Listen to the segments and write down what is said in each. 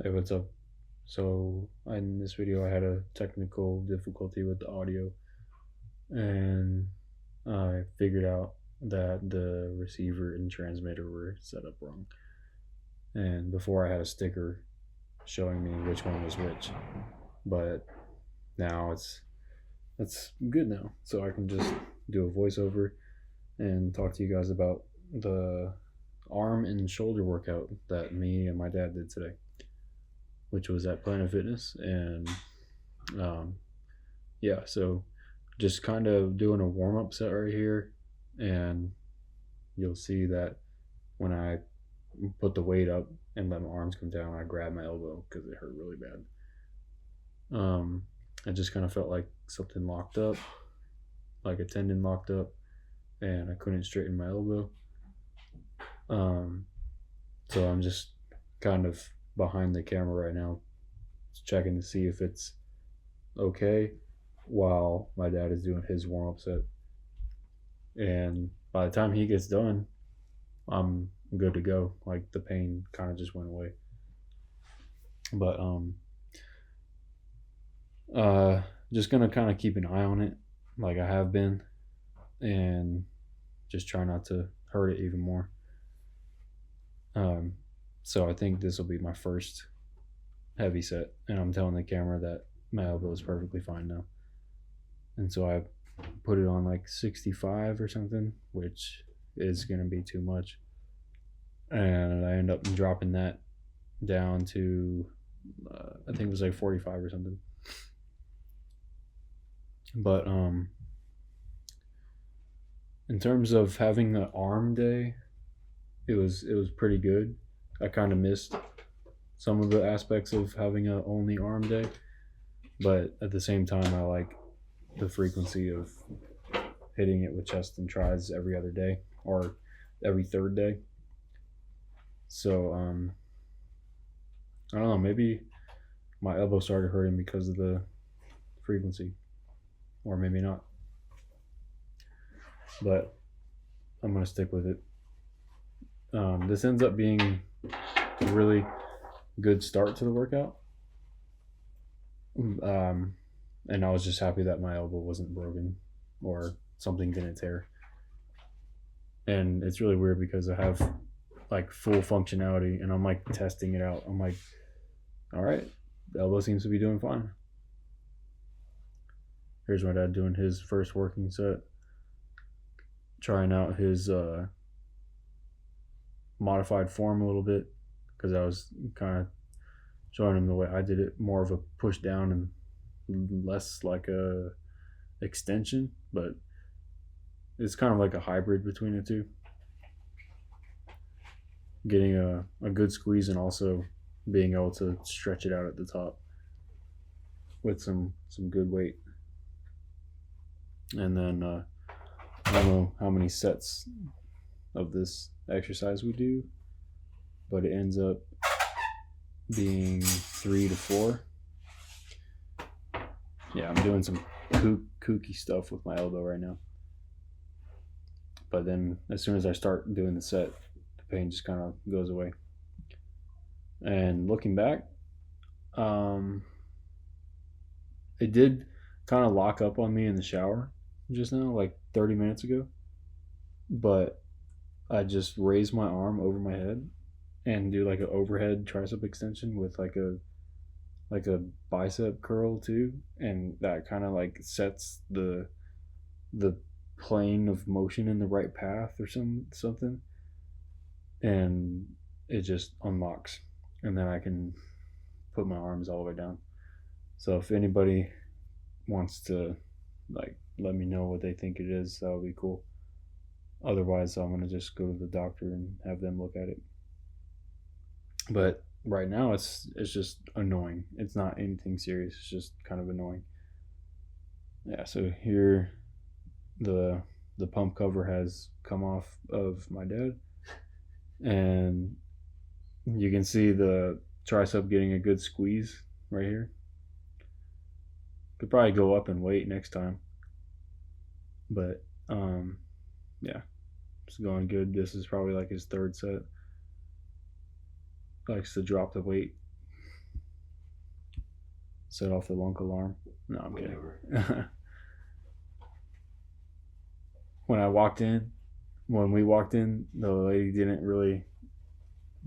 Hey, what's up? So, in this video, I had a technical difficulty with the audio, and I figured out that the receiver and transmitter were set up wrong. And before, I had a sticker showing me which one was which, but now it's good now, so I can just do a voiceover and talk to you guys about the arm and shoulder workout that me and my dad did today, which was at Planet Fitness. And um, yeah, so just kind of doing a warm up set right here, and you'll see that when I put the weight up and let my arms come down, I grab my elbow because it hurt really bad. I just kind of felt like something locked up, like a tendon locked up, and I couldn't straighten my elbow. Um, so I'm just kind of behind the camera right now, checking to see if it's okay while my dad is doing his warm up set. And by the time he gets done, I'm good to go. Like the pain kind of just went away. But just gonna kind of keep an eye on it, like I have been, and just try not to hurt it even more. Um, so I think this will be my first heavy set, and I'm telling the camera that my elbow is perfectly fine now. And so I put it on like 65 or something, which is gonna be too much, and I end up dropping that down to I think it was like 45 or something. But in terms of having an arm day, it was pretty good. I kind of missed some of the aspects of having a only arm day, but at the same time, I like the frequency of hitting it with chest and tries every other day or every third day. So I don't know, maybe my elbow started hurting because of the frequency, or maybe not. But I'm gonna stick with it. This ends up being a really good start to the workout. And I was just happy that my elbow wasn't broken or something didn't tear. And it's really weird because I have like full functionality, and I'm like testing it out. I'm like, all right, the elbow seems to be doing fine. Here's my dad doing his first working set, trying out his modified form a little bit, because I was kind of showing him the way I did it, more of a push down and less like a extension, but it's kind of like a hybrid between the two, getting a good squeeze and also being able to stretch it out at the top with some good weight. And then I don't know how many sets of this exercise we do, but it ends up being 3 to 4. Yeah, I'm doing some kooky stuff with my elbow right now. But then as soon as I start doing the set, the pain just kind of goes away. And looking back, it did kind of lock up on me in the shower just now, like 30 minutes ago. But I just raise my arm over my head and do like an overhead tricep extension with like a bicep curl too, and that kind of like sets the plane of motion in the right path or something, and it just unlocks, and then I can put my arms all the way down. So if anybody wants to like let me know what they think it is, that would be cool. Otherwise, I'm gonna just go to the doctor and have them look at it. But right now, it's just annoying. It's not anything serious. It's just kind of annoying. Yeah. So here, the pump cover has come off of my dad, and you can see the tricep getting a good squeeze right here. Could probably go up in weight next time, but yeah, it's going good. This is probably like his third set. Likes to drop the weight set off the lunk alarm. No, I'm kidding. When we walked in, the lady didn't really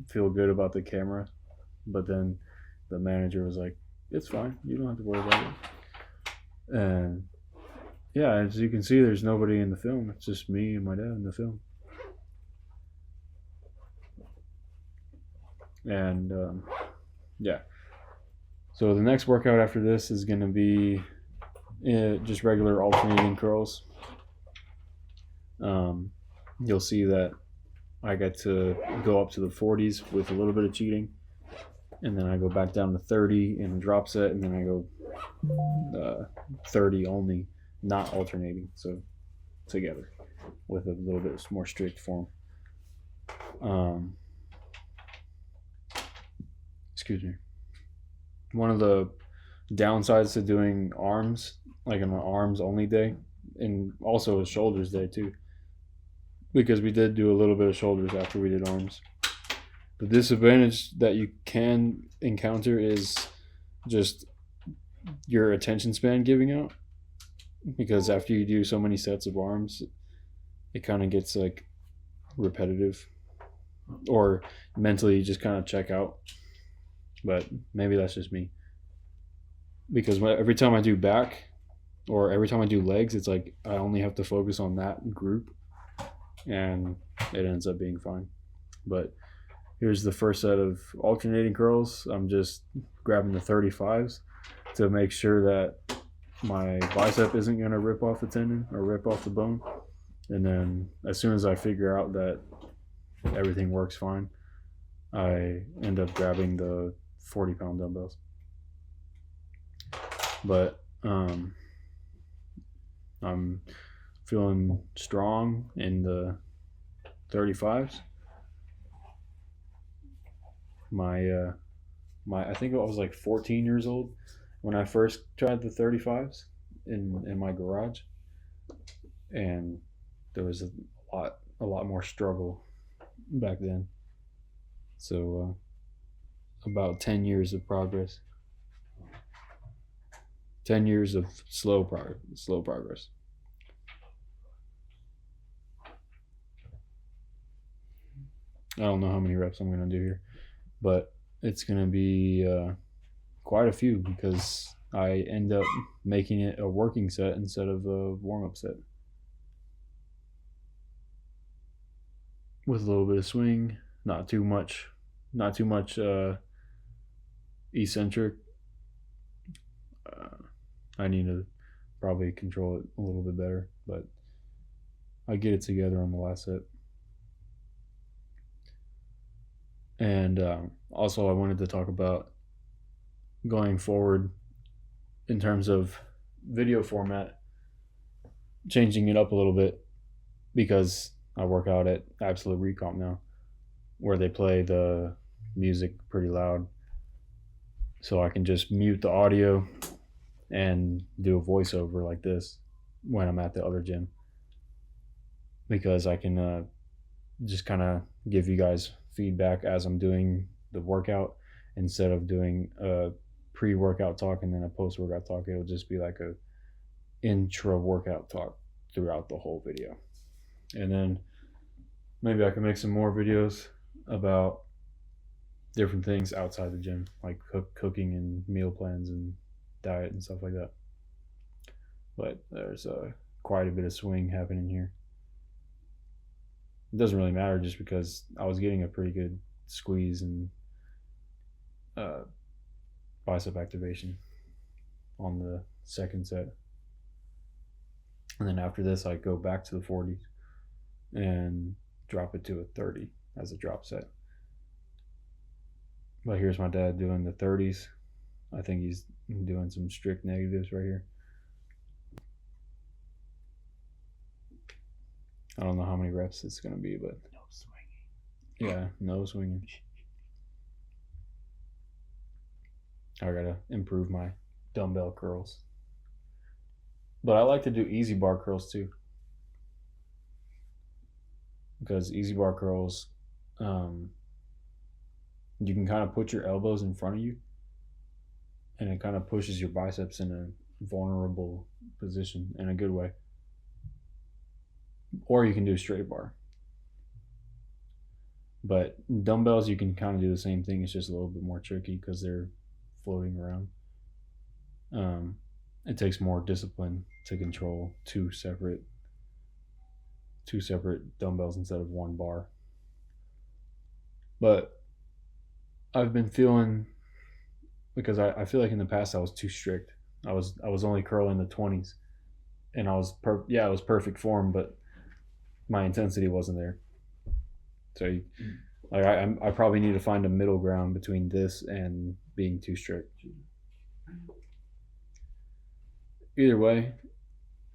feel good about the camera, but then the manager was like, "It's fine. You don't have to worry about it." And yeah, as you can see, there's nobody in the film. It's just me and my dad in the film. And yeah. So the next workout after this is going to be just regular alternating curls. You'll see that I get to go up to the 40s with a little bit of cheating, and then I go back down to 30 in a drop set, and then I go 30 only, not alternating, so together with a little bit more strict form. Excuse me. One of the downsides to doing arms, like an arms only day, and also a shoulders day too, because we did do a little bit of shoulders after we did arms. The disadvantage that you can encounter is just your attention span giving out, because after you do so many sets of arms, it kind of gets like repetitive, or mentally you just kind of check out. But maybe that's just me, because every time I do back or every time I do legs, it's like I only have to focus on that group, and it ends up being fine. But here's the first set of alternating curls. I'm just grabbing the 35s to make sure that my bicep isn't going to rip off the tendon or rip off the bone. And then as soon as I figure out that everything works fine, I end up grabbing the 40-pound dumbbells. But I'm feeling strong in the 35s. I think I was like 14 years old when I first tried the 35s in my garage, and there was a lot more struggle back then. So about 10 years of progress. 10 years of slow progress. I don't know how many reps I'm going to do here, but it's going to be quite a few, because I end up making it a working set instead of a warm-up set, with a little bit of swing, not too much eccentric. I need to probably control it a little bit better, but I get it together on the last set. And also I wanted to talk about going forward in terms of video format, changing it up a little bit, because I work out at Absolute Recomp now, where they play the music pretty loud, so I can just mute the audio and do a voiceover like this when I'm at the other gym, because I can just kind of give you guys feedback as I'm doing the workout, instead of doing a pre-workout talk and then a post-workout talk. It'll just be like a intra-workout talk throughout the whole video. And then maybe I can make some more videos about different things outside the gym, like cooking and meal plans and diet and stuff like that. But there's quite a bit of swing happening here. It doesn't really matter, just because I was getting a pretty good squeeze and bicep activation on the second set. And then after this, I go back to the 40s and drop it to a 30 as a drop set. But here's my dad doing the 30s. I think he's doing some strict negatives right here. I don't know how many reps it's going to be, but no swinging. Yeah, no swinging. I gotta improve my dumbbell curls. But I like to do easy bar curls too, because easy bar curls, you can kind of put your elbows in front of you and it kind of pushes your biceps in a vulnerable position in a good way. Or you can do straight bar. But dumbbells, you can kind of do the same thing. It's just a little bit more tricky because they're floating around. It takes more discipline to control two separate dumbbells instead of one bar. But I've been feeling, because I feel like in the past I was too strict. I was only curling the 20s, and I was perfect form, but my intensity wasn't there. So I probably need to find a middle ground between this and being too strict. Either way,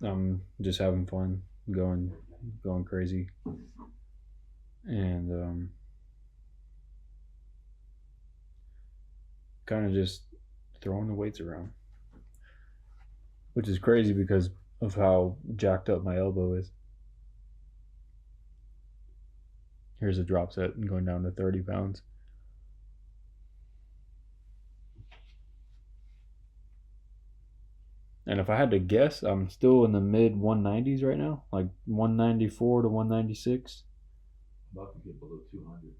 I'm just having fun, going crazy, and kind of just throwing the weights around, which is crazy because of how jacked up my elbow is. Here's a drop set and going down to 30 pounds. And if I had to guess, I'm still in the mid 190s right now, like 194 to 196. About to get below 200.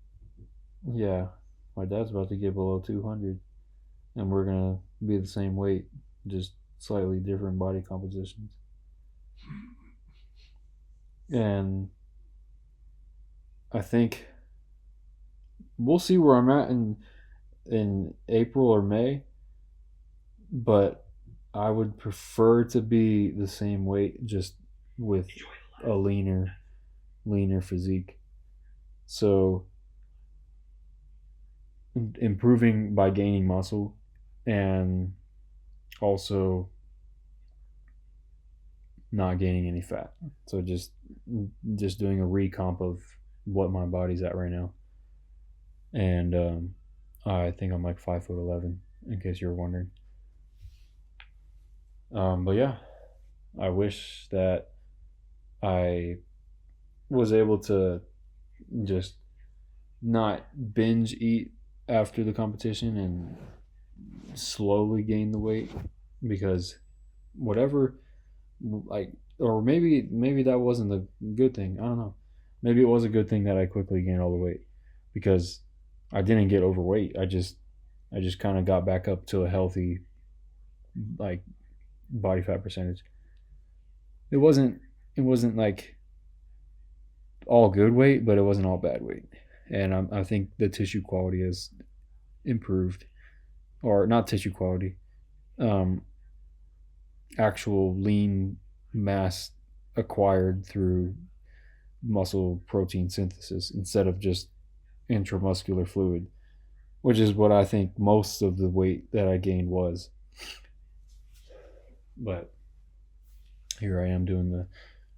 Yeah, my dad's about to get below 200, and we're gonna be the same weight, just slightly different body compositions. And I think we'll see where I'm at in April or May, but I would prefer to be the same weight, just with a leaner physique. So improving by gaining muscle, and also not gaining any fat. So just doing a recomp of what my body's at right now. And I think I'm like 5'11", in case you were wondering. But yeah, I wish that I was able to just not binge eat after the competition and slowly gain the weight, because whatever, like, or maybe that wasn't a good thing. I don't know. Maybe it was a good thing that I quickly gained all the weight, because I didn't get overweight. I just kind of got back up to a healthy, like, body fat percentage. It wasn't like all good weight, but it wasn't all bad weight. And I think the tissue quality has improved, or not tissue quality, um, actual lean mass acquired through muscle protein synthesis instead of just intramuscular fluid, which is what I think most of the weight that I gained was. But here I am doing the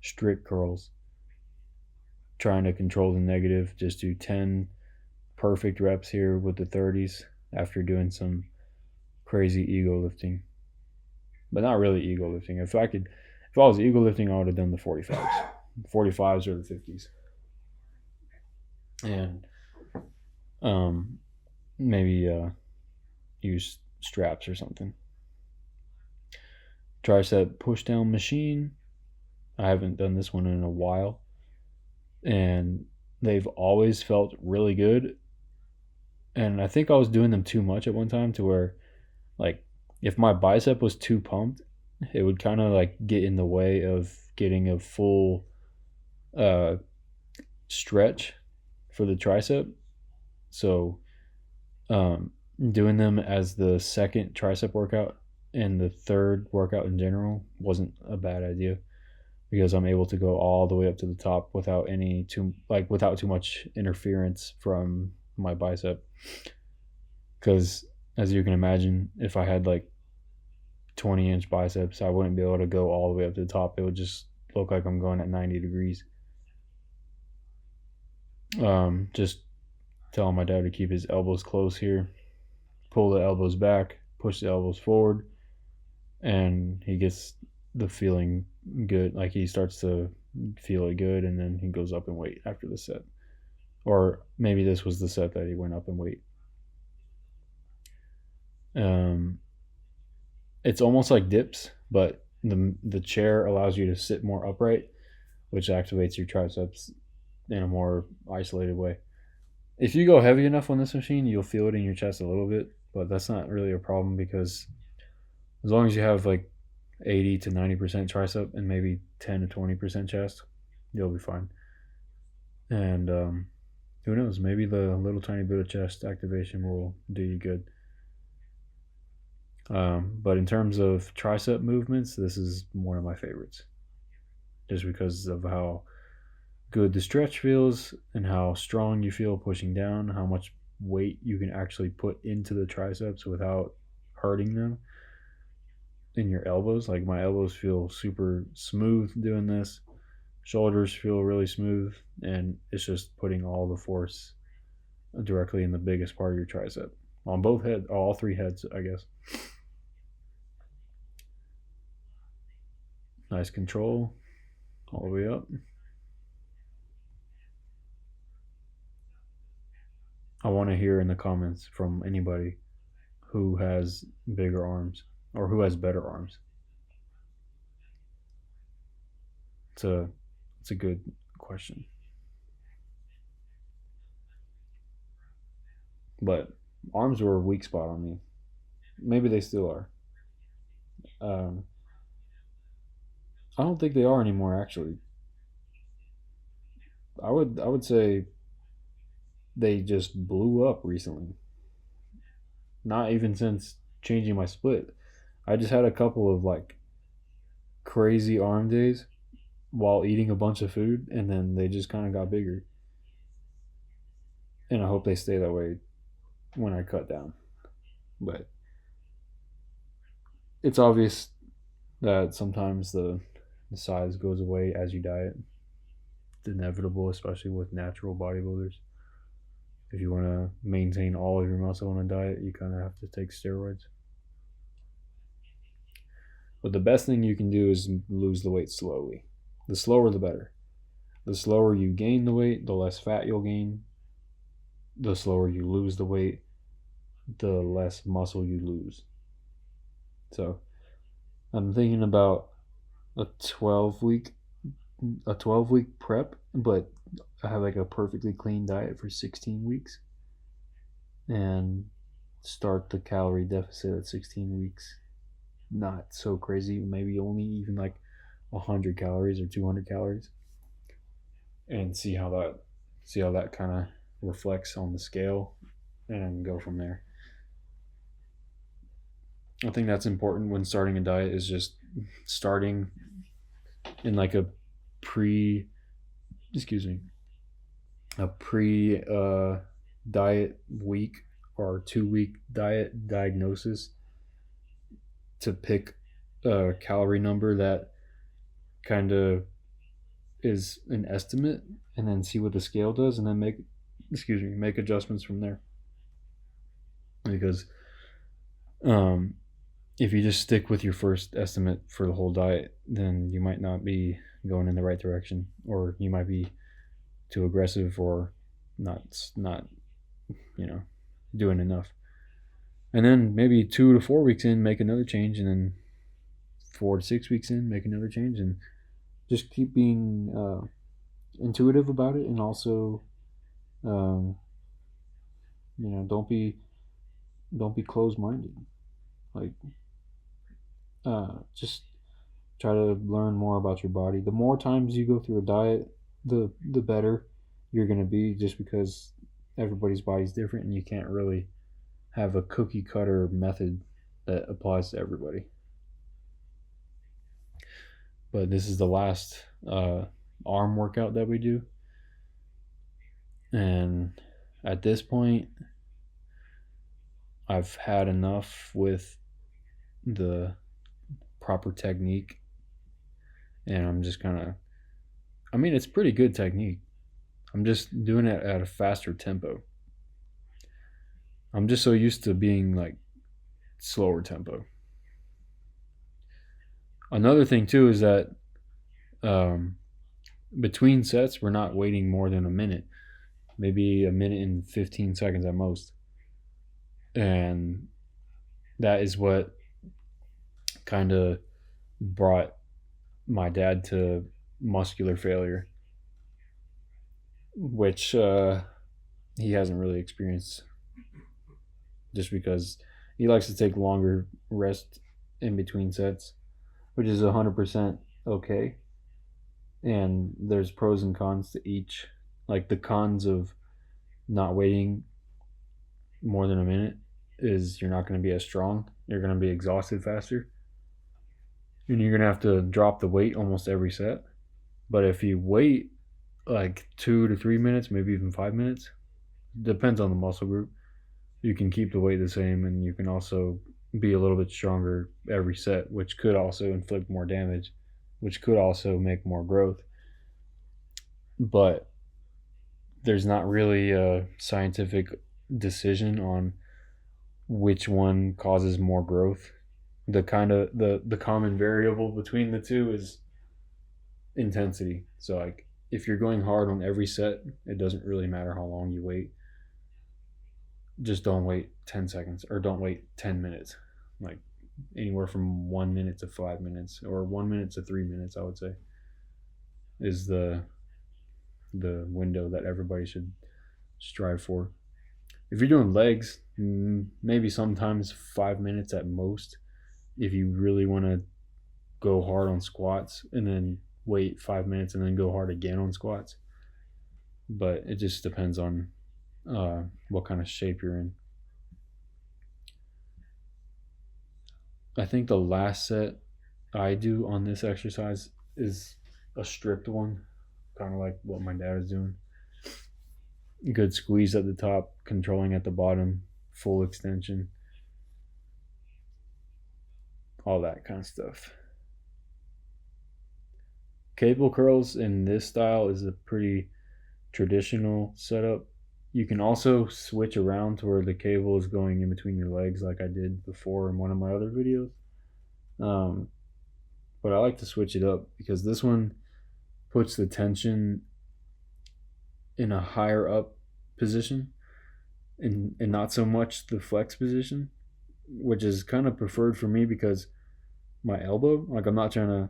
strict curls, trying to control the negative. Just do 10 perfect reps here with the 30s after doing some crazy ego lifting. But not really ego lifting. If I was ego lifting, I would have done the 45s or the 50s. And maybe use straps or something. Tricep push down machine. I haven't done this one in a while, and they've always felt really good. And I think I was doing them too much at one time, to where, like, if my bicep was too pumped, it would kind of like get in the way of getting a full stretch for the tricep. So doing them as the second tricep workout and the third workout in general wasn't a bad idea, because I'm able to go all the way up to the top without too much interference from my bicep. Because as you can imagine, if I had like 20-inch biceps, I wouldn't be able to go all the way up to the top. It would just look like I'm going at 90 degrees. Just telling my dad to keep his elbows close here, pull the elbows back, push the elbows forward, and he gets the feeling good. Like, he starts to feel it good, and then he goes up in weight after the set. Or maybe this was the set that he went up in weight. It's almost like dips, but the chair allows you to sit more upright, which activates your triceps in a more isolated way. If you go heavy enough on this machine, you'll feel it in your chest a little bit, but that's not really a problem because as long as you have like 80 to 90% tricep and maybe 10 to 20% chest, you'll be fine. And who knows, maybe the little tiny bit of chest activation will do you good. But in terms of tricep movements, this is one of my favorites just because of how good the stretch feels and how strong you feel pushing down, how much weight you can actually put into the triceps without hurting them in your elbows. Like my elbows feel super smooth doing this, shoulders feel really smooth, and it's just putting all the force directly in the biggest part of your tricep on both heads, all three heads, I guess. Nice control all the way up. I want to hear in the comments from anybody who has bigger arms or who has better arms. It's a it's a good question. But arms were a weak spot on me. Maybe they still are. Um, I don't think they are anymore. Actually, I would say they just blew up recently. Not even since changing my split. I just had a couple of like crazy arm days while eating a bunch of food, and then they just kind of got bigger. And I hope they stay that way when I cut down. But it's obvious that sometimes the size goes away as you diet. It's inevitable, especially with natural bodybuilders. If you want to maintain all of your muscle on a diet, you kind of have to take steroids. But the best thing you can do is lose the weight slowly. The slower, the better. The slower you gain the weight, the less fat you'll gain. The slower you lose the weight, the less muscle you lose. So I'm thinking about a 12 week a 12-week prep, but I have like a perfectly clean diet for 16 weeks and start the calorie deficit at 16 weeks. Not so crazy, maybe only even like 100 calories or 200 calories, and see how that kind of reflects on the scale and go from there. I think that's important when starting a diet is just starting in like a pre excuse me a pre diet week or 2 week diet diagnosis to pick a calorie number that kind of is an estimate and then see what the scale does and then make adjustments from there, because um if you just stick with your first estimate for the whole diet, then you might not be going in the right direction, or you might be too aggressive or not you know doing enough. And then maybe 2 to 4 weeks in, make another change, and then 4 to 6 weeks in, make another change, and just keep being intuitive about it, and also um, don't be closed minded. Like just try to learn more about your body. The more times you go through a diet, the better you're gonna be. Just because everybody's body's different, and you can't really have a cookie cutter method that applies to everybody. But this is the last arm workout that we do, and at this point, I've had enough with the proper technique, and I'm just kind of. I mean, it's pretty good technique. I'm just doing it at a faster tempo. I'm just so used to being like slower tempo. Another thing too is that um, between sets, we're not waiting more than a minute, maybe a minute and 15 seconds at most, and that is what kind of brought my dad to muscular failure, which he hasn't really experienced just because he likes to take longer rest in between sets, which is 100% okay. And there's pros and cons to each. Like the cons of not waiting more than a minute is you're not going to be as strong. You're going to be exhausted faster. And you're going to have to drop the weight almost every set. But if you wait like 2 to 3 minutes, maybe even 5 minutes, depends on the muscle group, you can keep the weight the same and you can also be a little bit stronger every set, which could also inflict more damage, which could also make more growth. But there's not really a scientific decision on which one causes more growth. The common variable between the two is intensity. So like if you're going hard on every set, it doesn't really matter how long you wait. Just don't wait 10 seconds or don't wait 10 minutes. Like anywhere from 1 minute to 5 minutes or 1 minute to 3 minutes, I would say, is the window that everybody should strive for. If you're doing legs, maybe sometimes 5 minutes at most. If you really want to go hard on squats and then wait 5 minutes and then go hard again on squats. But it just depends on what kind of shape you're in. I think the last set I do on this exercise is a strict one, kind of like what my dad is doing. Good squeeze at the top, controlling at the bottom, full extension, all that kind of stuff. Cable curls in this style is a pretty traditional setup. You can also switch around to where the cable is going in between your legs, like I did before in one of my other videos. But I like to switch it up because this one puts the tension in a higher up position and not so much the flex position, which is kind of preferred for me because my elbow, like I'm not trying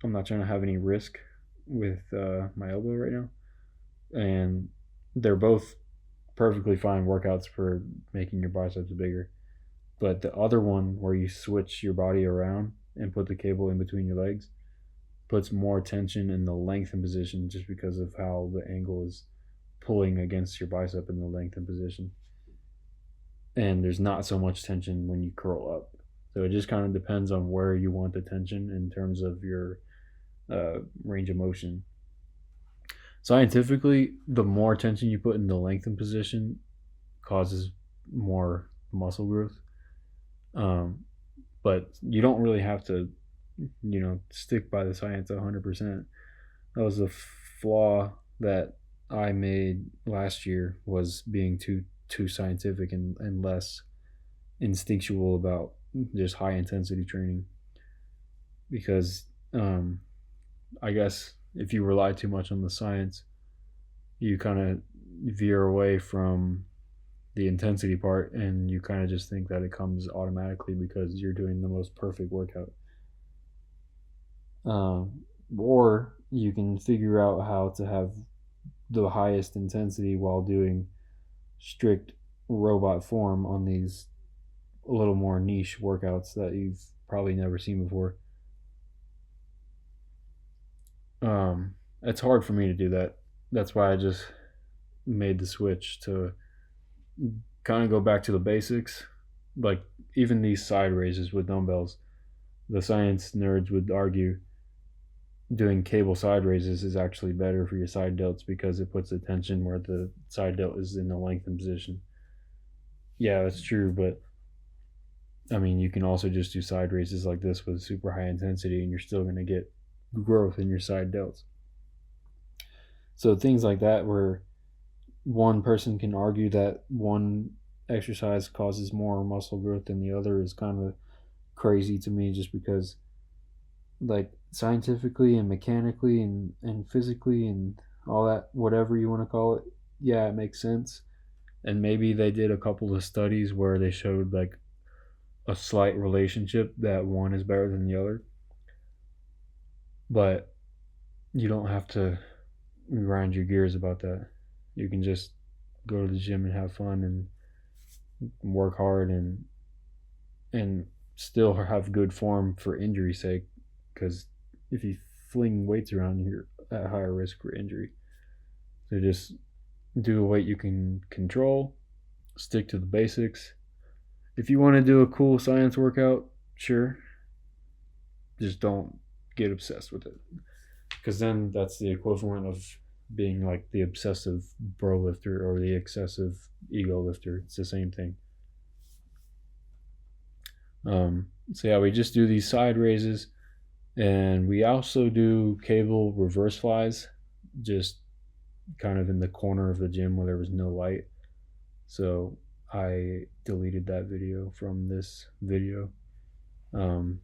to have any risk with my elbow right now, and they're both perfectly fine workouts for making your biceps bigger. But the other one where you switch your body around and put the cable in between your legs puts more tension in the lengthened position just because of how the angle is pulling against your bicep in the lengthened position. And there's not so much tension when you curl up. So it just kind of depends on where you want the tension in terms of your range of motion. Scientifically, the more tension you put in the lengthened position causes more muscle growth. But you don't really have to, stick by the science 100%. That was a flaw that I made last year, was being too scientific and less instinctual about just high intensity training. Because I guess if you rely too much on the science, you kind of veer away from the intensity part and you kind of just think that it comes automatically because you're doing the most perfect workout. Or you can figure out how to have the highest intensity while doing strict robot form on these a little more niche workouts that you've probably never seen before. It's hard for me to do that. That's why I just made the switch to kind of go back to the basics. Like even these side raises with dumbbells, the science nerds would argue doing cable side raises is actually better for your side delts because it puts the tension where the side delt is in the lengthened position. Yeah, that's true, but I mean, you can also just do side raises like this with super high intensity and you're still going to get growth in your side delts. So things like that where one person can argue that one exercise causes more muscle growth than the other is kind of crazy to me, just because like scientifically and mechanically and physically and all that, whatever you want to call it, yeah, it makes sense. And maybe they did a couple of studies where they showed like a slight relationship that one is better than the other, but you don't have to grind your gears about that. You can just go to the gym and have fun and work hard and still have good form for injury's sake. Because if you fling weights around, you're at higher risk for injury. So just do a weight you can control, stick to the basics. If you want to do a cool science workout, sure, just don't get obsessed with it. Because then that's the equivalent of being like the obsessive bro lifter or the excessive ego lifter. It's the same thing. So yeah, we just do these side raises, and we also do cable reverse flies, just kind of in the corner of the gym where there was no light. So I deleted that video from this video. Um,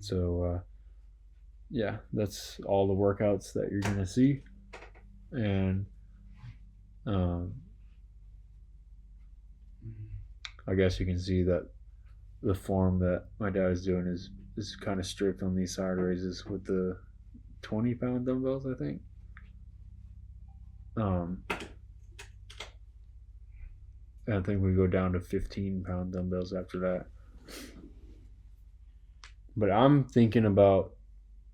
so yeah, that's all the workouts that you're gonna see, and um, I guess you can see that the form that my dad is doing is kind of strict on these side raises with the 20-pound dumbbells, I think. And I think we go down to 15-pound dumbbells after that. But I'm thinking about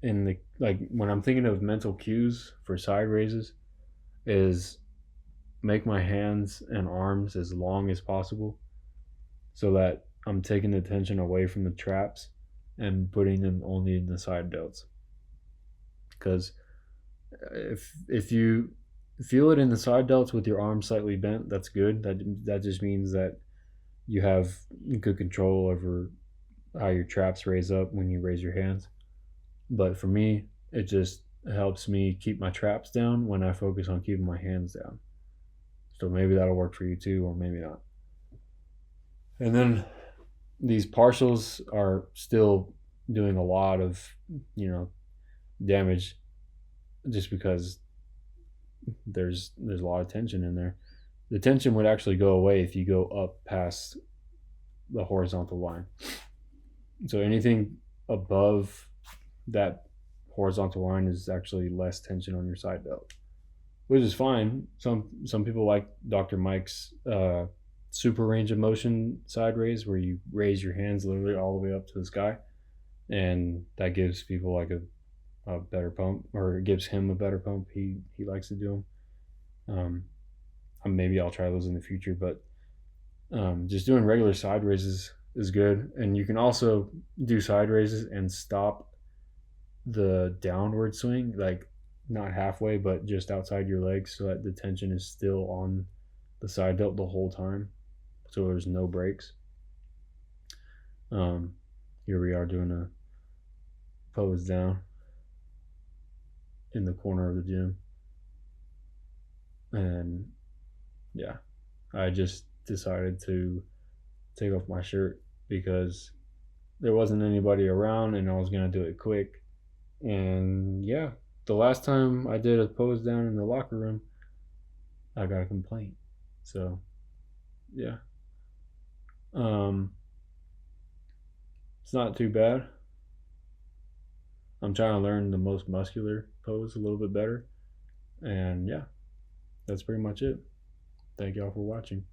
in the like when I'm thinking of mental cues for side raises is make my hands and arms as long as possible so that I'm taking the attention away from the traps and putting them only in the side delts. Because if you feel it in the side delts with your arms slightly bent, that's good. That just means that you have good control over how your traps raise up when you raise your hands. But for me, it just helps me keep my traps down when I focus on keeping my hands down. So maybe that'll work for you too, or maybe not. And then these partials are still doing a lot of, damage just because there's a lot of tension in there. The tension would actually go away if you go up past the horizontal line. So anything above that horizontal line is actually less tension on your side delt, which is fine. Some people like Dr. Mike's super range of motion side raise, where you raise your hands literally all the way up to the sky, and that gives people like a better pump, or it gives him a better pump. He likes to do them. Maybe I'll try those in the future, but just doing regular side raises is good. And you can also do side raises and stop the downward swing, like not halfway, but just outside your legs, so that the tension is still on the side delt the whole time, so there's no breaks. Here we are doing a pose down in the corner of the gym, and yeah, I just decided to take off my shirt because there wasn't anybody around and I was gonna do it quick. And yeah, the last time I did a pose down in the locker room, I got a complaint. So yeah, it's not too bad. I'm trying to learn the most muscular pose a little bit better, and yeah, that's pretty much it. Thank y'all for watching.